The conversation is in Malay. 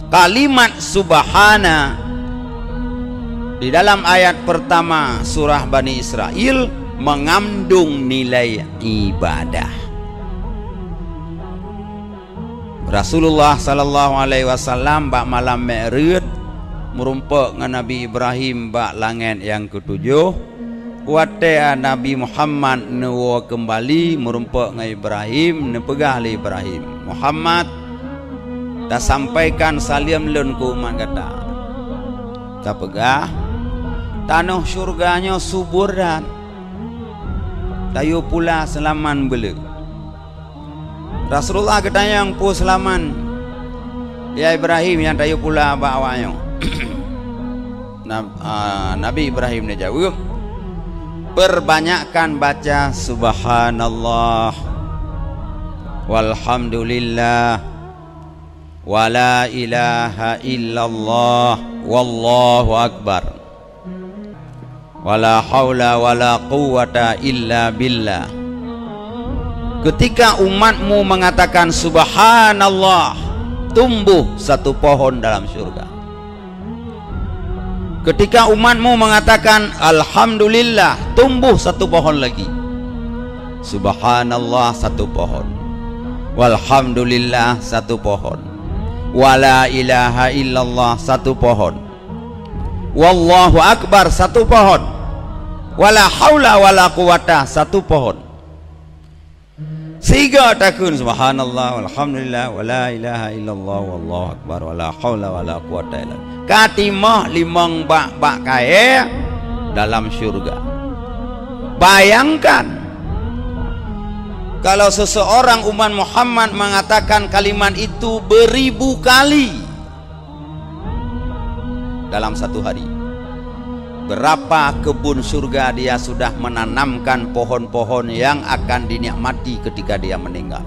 kalimat subhana di dalam ayat pertama surah Bani Israel mengandung nilai ibadah. Rasulullah sallallahu alaihi wasallam bak malam Mi'raj merumpak dengan Nabi Ibrahim bak langit yang ketujuh. Kuatia Nabi Muhammad newa kembali merumpak dengan Ibrahim, nepegah oleh Ibrahim. Muhammad dah sampaikan salam lun ku umat kata. Tak pegah tanah syurganya subur dan tayu pula selaman bela. Rasulullah ketanya yang pu selaman ya Ibrahim yang tayu pula bawanya. Nabi Ibrahim dia jawab, perbanyakkan baca subhanallah walhamdulillah wala ilaha illallah wallahu akbar wala haula wala quwata illa billah. Ketika umatmu mengatakan subhanallah, tumbuh satu pohon dalam surga. Ketika umatmu mengatakan alhamdulillah, tumbuh satu pohon lagi. Subhanallah satu pohon, walhamdulillah satu pohon, wala ilaha illallah satu pohon, wallahu akbar satu pohon, wala haula wala quwata satu pohon. Sehingga takun subhanallah walhamdulillah wala ilaha illallah wallahu akbar wala haula wala quwata illa billah. Katimah limang bak kaya dalam syurga. Bayangkan kalau seseorang umat Muhammad mengatakan kalimat itu beribu kali dalam satu hari, berapa kebun surga dia sudah menanamkan pohon-pohon yang akan dinikmati ketika dia meninggal.